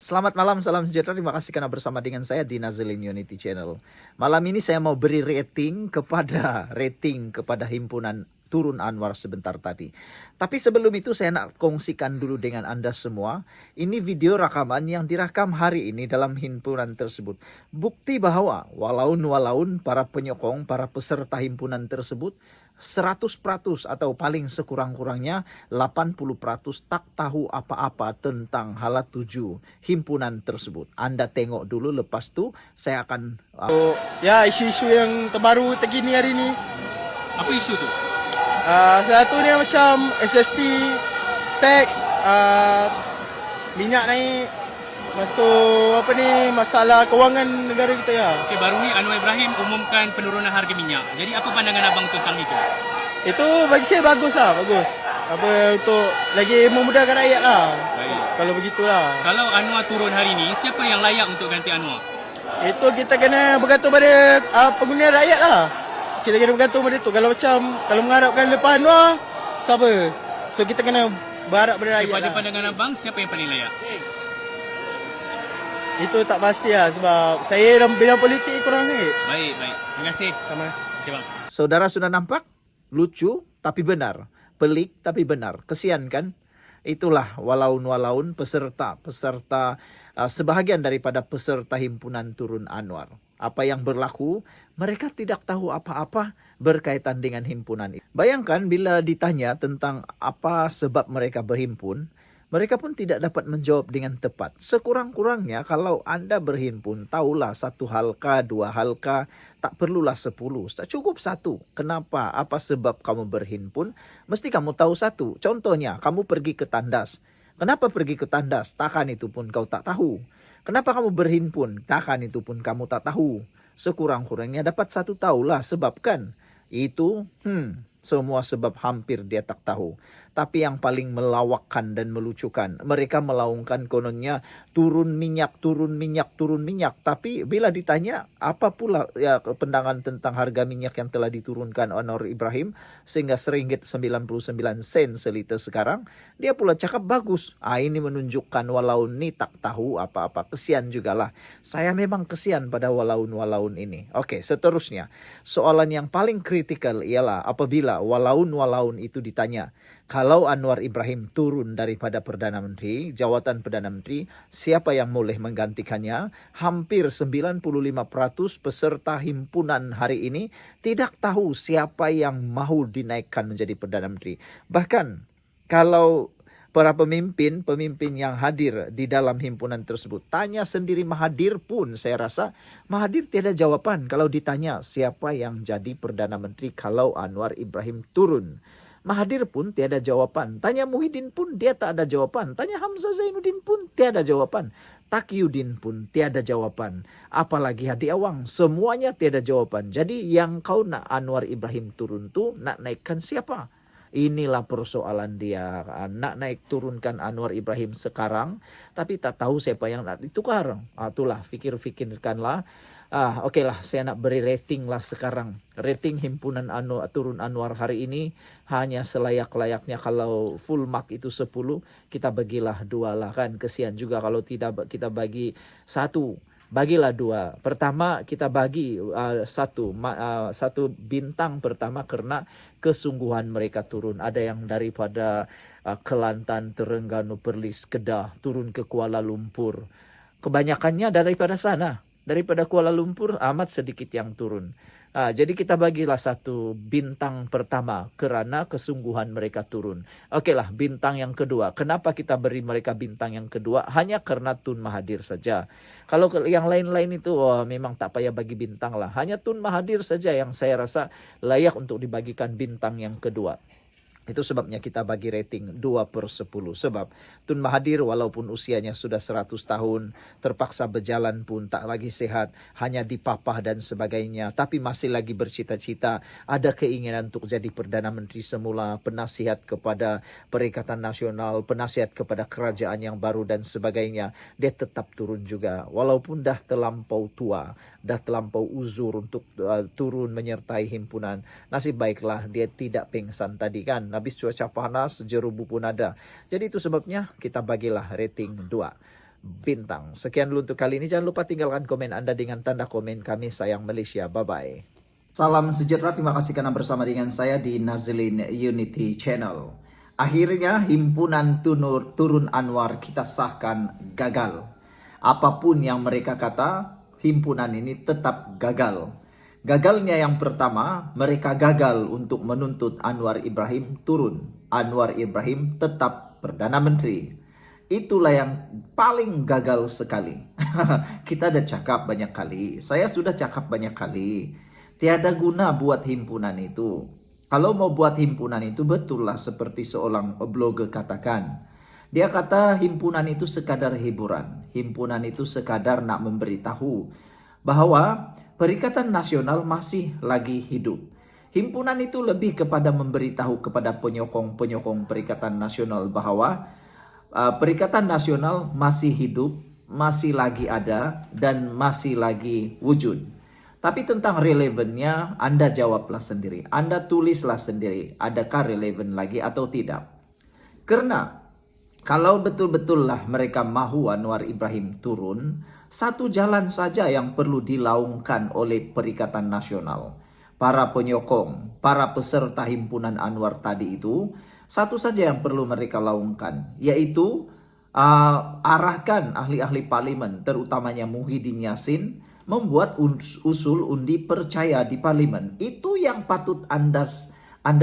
Selamat malam, salam sejahtera. Terima kasih karena bersama dengan saya di Nazilin Unity Channel. Malam ini saya mau beri rating kepada himpunan Turun Anwar sebentar tadi. Tapi sebelum itu saya nak kongsikan dulu dengan Anda semua. Ini video rekaman yang direkam hari ini dalam himpunan tersebut. Bukti bahwa walaun para penyokong, para peserta himpunan tersebut 100% atau paling sekurang-kurangnya 80% tak tahu apa-apa tentang hala tuju himpunan tersebut. Anda tengok dulu, lepas tu saya akan Ya, isu-isu yang terbaru terkini hari ni. Apa isu tu? Satu ni macam SST, tax, minyak naik. Lepas tu apa ni, masalah kewangan negara kita ya. Okey, baru ni Anwar Ibrahim umumkan penurunan harga minyak. Jadi apa pandangan abang tentang itu? Itu bagi saya bagus lah, bagus. Apa untuk lagi memudahkan rakyat lah. Baik. Kalau begitulah. Kalau Anwar turun hari ni, siapa yang layak untuk ganti Anwar? Itu kita kena bergantung pada pengguna rakyat lah. Kita kena bergantung pada tu. Kalau macam kalau mengharapkan lepas Anwar, siapa? So kita kena berharap pada rakyat Daripada lah. pandangan abang, siapa yang paling layak? Itu tak pasti lah sebab saya dalam bidang politik kurang sikit. Baik. Terima kasih. Sama. Terima kasih bang. Saudara sudah nampak? Lucu tapi benar. Pelik tapi benar. Kesian kan? Itulah walaun peserta sebahagian daripada peserta himpunan Turun Anwar. Apa yang berlaku, mereka tidak tahu apa-apa berkaitan dengan himpunan itu. Bayangkan bila ditanya tentang apa sebab mereka berhimpun, mereka pun tidak dapat menjawab dengan tepat. Sekurang-kurangnya kalau Anda berhimpun, tahulah 1 halqa, 2 halqa, tak perlulah 10. Tak cukup 1. Kenapa? Apa sebab kamu berhimpun? Mesti kamu tahu 1. Contohnya, kamu pergi ke tandas. Kenapa pergi ke tandas? Takkan itu pun kau tak tahu. Kenapa kamu berhimpun? Takkan itu pun kamu tak tahu. Sekurang-kurangnya dapat 1 tahulah sebab kan. Itu, semua sebab hampir dia tak tahu. Tapi yang paling melawakkan dan melucukan, mereka melaungkan kononnya turun minyak. Tapi bila ditanya apa pula ya pandangan tentang harga minyak yang telah diturunkan Anwar Ibrahim sehingga RM1.99 seliter sekarang, dia pula cakap bagus. Ini menunjukkan walaun ni tak tahu apa-apa. Kesian jugalah. Saya memang kesian pada walaun ini. Oke, seterusnya. Soalan yang paling kritikal ialah apabila walaun itu ditanya, kalau Anwar Ibrahim turun daripada Perdana Menteri, jawatan Perdana Menteri, siapa yang boleh menggantikannya? Hampir 95% peserta himpunan hari ini tidak tahu siapa yang mahu dinaikkan menjadi Perdana Menteri. Bahkan kalau para pemimpin yang hadir di dalam himpunan tersebut tanya sendiri Mahathir pun, saya rasa Mahathir tiada jawaban kalau ditanya siapa yang jadi Perdana Menteri kalau Anwar Ibrahim turun. Mahathir pun tiada jawaban. Tanya Muhyiddin pun dia tak ada jawaban. Tanya Hamzah Zainuddin pun tiada jawaban. Taqiyuddin pun tiada jawaban. Apalagi Hadi Awang, semuanya tiada jawaban. Jadi yang kau nak Anwar Ibrahim turun tu nak naikkan siapa? Inilah persoalan dia. Nak naik turunkan Anwar Ibrahim sekarang, tapi tak tahu siapa yang nak ditukar. Itulah, fikirkanlah. Okey lah, saya nak beri rating lah sekarang. Rating himpunan Turun Anwar hari ini hanya selayak-layaknya. Kalau full mark itu 10, kita bagilah 2 lah kan. Kesian juga kalau tidak kita bagi 1. Bagilah 2. Pertama kita bagi 1 bintang pertama karena kesungguhan mereka turun. Ada yang daripada Kelantan, Terengganu, Perlis, Kedah turun ke Kuala Lumpur. Kebanyakannya daripada sana. Daripada Kuala Lumpur amat sedikit yang turun. Jadi kita bagilah 1 bintang pertama kerana kesungguhan mereka turun. Okeylah, bintang yang kedua. Kenapa kita beri mereka bintang yang kedua? Hanya kerana Tun Mahathir saja. Kalau yang lain-lain itu memang tak payah bagi bintang lah. Hanya Tun Mahathir saja yang saya rasa layak untuk dibagikan bintang yang kedua. Itu sebabnya kita bagi rating 2/10. Sebab Tun Mahathir walaupun usianya sudah 100 tahun, terpaksa berjalan pun tak lagi sehat, hanya dipapah dan sebagainya, tapi masih lagi bercita-cita, ada keinginan untuk jadi Perdana Menteri semula, penasihat kepada Perikatan Nasional, penasihat kepada kerajaan yang baru dan sebagainya. Dia tetap turun juga walaupun dah terlampau tua, dah terlampau uzur untuk turun menyertai himpunan. Nasib baiklah dia tidak pingsan tadi kan. Habis cuaca panas, jerubu pun ada. Jadi itu sebabnya kita bagilah rating 2. bintang. Sekian dulu untuk kali ini. Jangan lupa tinggalkan komen Anda dengan tanda komen kami sayang Malaysia. Bye-bye. Salam sejahtera, terima kasih karena bersama dengan saya di Nazlin Unity Channel. Akhirnya himpunan Turun Anwar kita sahkan gagal. Apapun yang mereka kata, himpunan ini tetap gagal. Gagalnya yang pertama, mereka gagal untuk menuntut Anwar Ibrahim turun. Anwar Ibrahim tetap Perdana Menteri. Itulah yang paling gagal sekali. Kita udah cakap banyak kali. Saya sudah cakap banyak kali. Tiada guna buat himpunan itu. Kalau mau buat himpunan itu, betul lah seperti seorang blogger katakan. Dia kata himpunan itu sekadar hiburan. Himpunan itu sekadar nak memberitahu bahwa Perikatan Nasional masih lagi hidup. Himpunan itu lebih kepada memberitahu kepada penyokong-penyokong Perikatan Nasional bahwa Perikatan Nasional masih hidup, masih lagi ada, dan masih lagi wujud. Tapi tentang relevannya, Anda jawablah sendiri. Anda tulislah sendiri, adakah relevan lagi atau tidak. Karena kalau betul-betullah mereka mahu Anwar Ibrahim turun, satu jalan saja yang perlu dilaungkan oleh Perikatan Nasional. Para penyokong, para peserta himpunan Anwar tadi itu, satu saja yang perlu mereka laungkan, yaitu arahkan ahli-ahli parlimen, terutamanya Muhyiddin Yassin, membuat usul undi percaya di parlimen. Itu yang patut Anda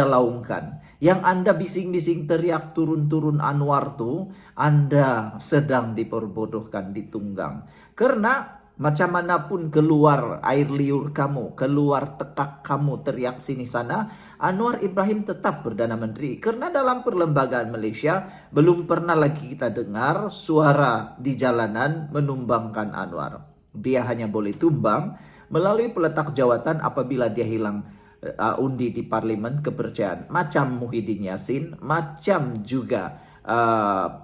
laungkan. Yang Anda bising-bising teriak turun-turun Anwar tuh, Anda sedang diperbodohkan, ditunggang. Karena macam manapun keluar air liur kamu, keluar tekak kamu teriak sini sana, Anwar Ibrahim tetap Perdana Menteri. Karena dalam perlembagaan Malaysia belum pernah lagi kita dengar suara di jalanan menumbangkan Anwar. Dia hanya boleh tumbang melalui peletak jawatan apabila dia hilang undi di parlimen kepercayaan. Macam Muhyiddin Yassin, macam juga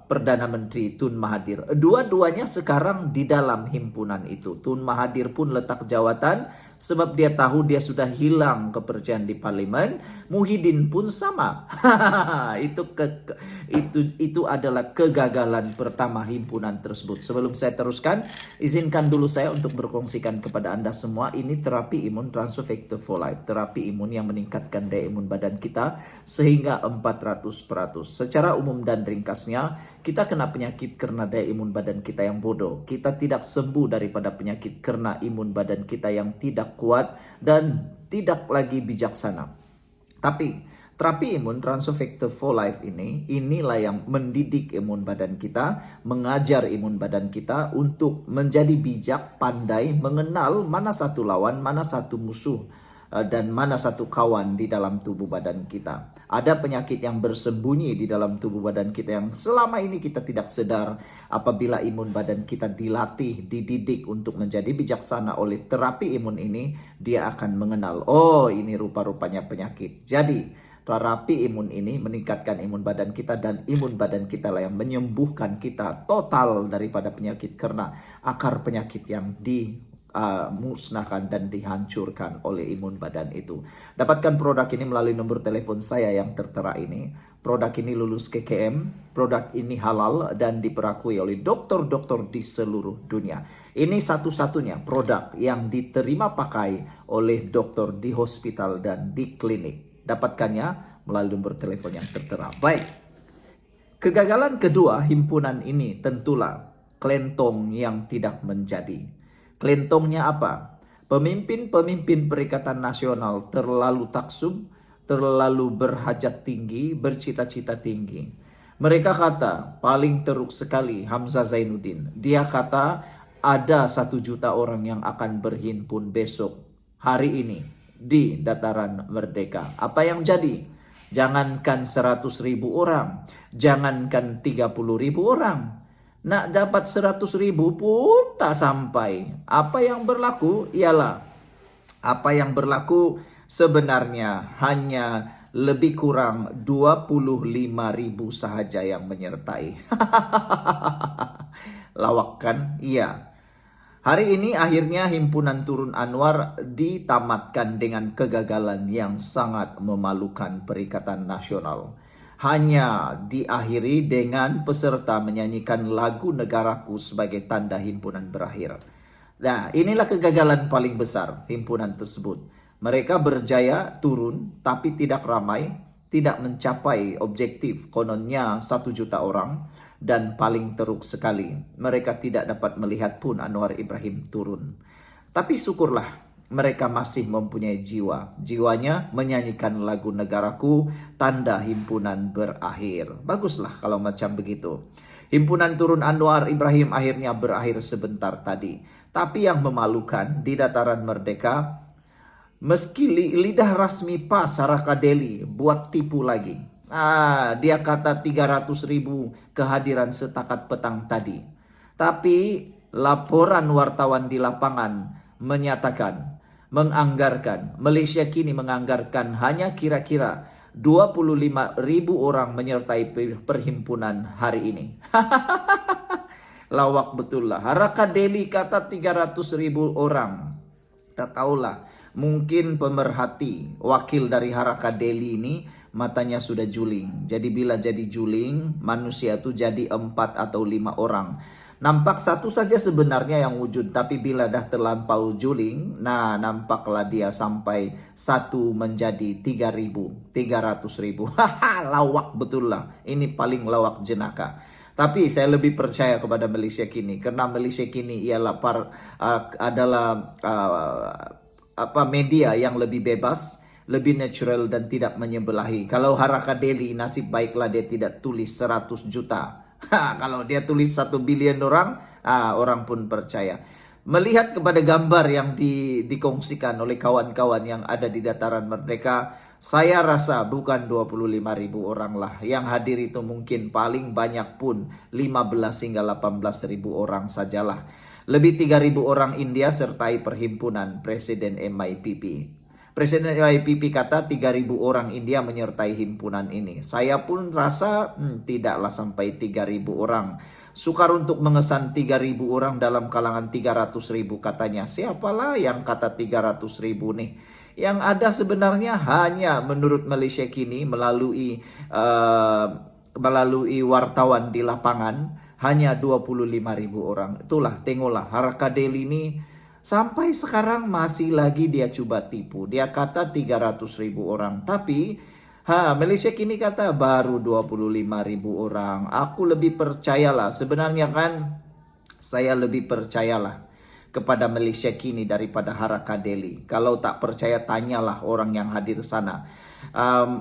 Perdana Menteri Tun Mahathir. Dua-duanya sekarang di dalam himpunan itu. Tun Mahathir pun letak jawatan sebab dia tahu dia sudah hilang kepercayaan di parlimen. Muhyiddin pun sama. Itu adalah kegagalan pertama himpunan tersebut. Sebelum saya teruskan, izinkan dulu saya untuk berkongsikan kepada Anda semua, ini terapi imun Transfer Factor for Life. Terapi imun yang meningkatkan daya imun badan kita sehingga 400%. Secara umum dan ringkasnya, kita kena penyakit karena daya imun badan kita yang bodoh. Kita tidak sembuh daripada penyakit karena imun badan kita yang tidak kuat dan tidak lagi bijaksana. Tapi terapi imun Transfer Factor for Life inilah yang mendidik imun badan kita, mengajar imun badan kita untuk menjadi bijak, pandai, mengenal mana satu lawan, mana satu musuh, dan mana satu kawan di dalam tubuh badan kita. Ada penyakit yang bersembunyi di dalam tubuh badan kita yang selama ini kita tidak sadar. Apabila imun badan kita dilatih, dididik untuk menjadi bijaksana oleh terapi imun ini, dia akan mengenal, oh ini rupa-rupanya penyakit. Jadi terapi imun ini meningkatkan imun badan kita, dan imun badan kita lah yang menyembuhkan kita total daripada penyakit karena akar penyakit yang dimusnahkan dan dihancurkan oleh imun badan itu. Dapatkan produk ini melalui nomor telepon saya yang tertera ini. Produk ini lulus KKM, produk ini halal dan diperakui oleh dokter-dokter di seluruh dunia. Ini satu-satunya produk yang diterima pakai oleh dokter di hospital dan di klinik. Dapatkannya melalui nomor telepon yang tertera. Baik, kegagalan kedua himpunan ini tentulah kelentong yang tidak menjadi. Kelentongnya apa? Pemimpin-pemimpin Perikatan Nasional terlalu taksub, terlalu berhajat tinggi, bercita-cita tinggi. Mereka kata, paling teruk sekali Hamzah Zainuddin. Dia kata ada 1 juta orang yang akan berhimpun besok, hari ini, di dataran Merdeka. Apa yang jadi? Jangankan 100.000 orang, jangankan 30.000 orang. Nak dapat 100.000 pun tak sampai. Apa yang berlaku ialah, apa yang berlaku sebenarnya hanya lebih kurang 25.000 sahaja yang menyertai. Lawak kan? Iya. Hari ini akhirnya himpunan Turun Anwar ditamatkan dengan kegagalan yang sangat memalukan Perikatan Nasional. hanya diakhiri dengan peserta menyanyikan lagu negaraku sebagai tanda himpunan berakhir. Nah, inilah kegagalan paling besar himpunan tersebut. Mereka berjaya turun tapi tidak ramai, tidak mencapai objektif kononnya 1 juta orang, dan paling teruk sekali mereka tidak dapat melihat pun Anwar Ibrahim turun. Tapi syukurlah mereka masih mempunyai jiwanya menyanyikan lagu negaraku tanda himpunan berakhir. Baguslah kalau macam begitu. Himpunan turun Anwar Ibrahim akhirnya berakhir sebentar tadi. Tapi yang memalukan di dataran Merdeka, meski lidah rasmi Pak Saraka Deli buat tipu lagi. Dia kata 300.000 kehadiran setakat petang tadi. Tapi laporan wartawan di lapangan menyatakan, Malaysia kini menganggarkan hanya kira-kira 25.000 orang menyertai perhimpunan hari ini. Lawak betul lah. Haraka Deli kata 300.000 orang. Tak tahulah, mungkin pemerhati wakil dari Haraka Deli ini matanya sudah juling. Jadi bila jadi juling, manusia itu jadi 4 atau 5 orang. Nampak satu saja sebenarnya yang wujud, tapi bila dah terlampau juling, nah nampaklah dia sampai 1 menjadi 300.000. Lawak betul lah. Ini paling lawak jenaka. Tapi saya lebih percaya kepada Malaysia kini, karena Malaysia kini ialah adalah media yang lebih bebas, lebih natural dan tidak menyebelahi. Kalau Haraka Deli nasib baiklah dia tidak tulis 100 juta. Kalau dia tulis 1 bilion orang, orang pun percaya. Melihat kepada gambar yang dikongsikan oleh kawan-kawan yang ada di dataran Merdeka, saya rasa bukan 25.000 orang lah. Yang hadir itu mungkin paling banyak pun 15 hingga 18.000 orang sajalah. Lebih 3.000 orang India sertai perhimpunan Presiden MIPP. Presiden MIPP kata 3.000 orang India menyertai himpunan ini. Saya pun rasa tidaklah sampai 3.000 orang. Sukar untuk mengesan 3.000 orang dalam kalangan 300.000 katanya. Siapalah yang kata 300.000 nih? Yang ada sebenarnya hanya menurut Malaysia kini melalui wartawan di lapangan hanya 25.000 orang. Itulah, tengoklah Haraka Deli ini sampai sekarang masih lagi dia coba tipu. Dia kata 300.000 orang. Tapi Malaysia kini kata baru 25.000 orang. Aku lebih percayalah. Sebenarnya kan saya lebih percayalah kepada Malaysia kini daripada Haraka Deli. Kalau tak percaya tanyalah orang yang hadir sana.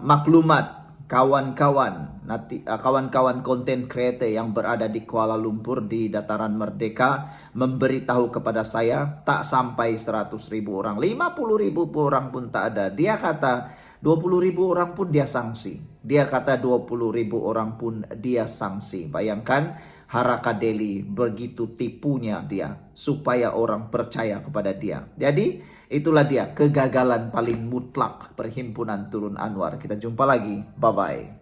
Maklumat kawan-kawan content creator yang berada di Kuala Lumpur di dataran Merdeka memberitahu kepada saya tak sampai 100.000 orang, 50.000 orang pun tak ada. Dia kata 20.000 orang pun dia sanksi. Dia kata 20.000 orang pun dia sanksi. Bayangkan Haraka Deli begitu tipunya dia supaya orang percaya kepada dia. Jadi itulah dia kegagalan paling mutlak perhimpunan turun Anwar. Kita jumpa lagi. Bye-bye.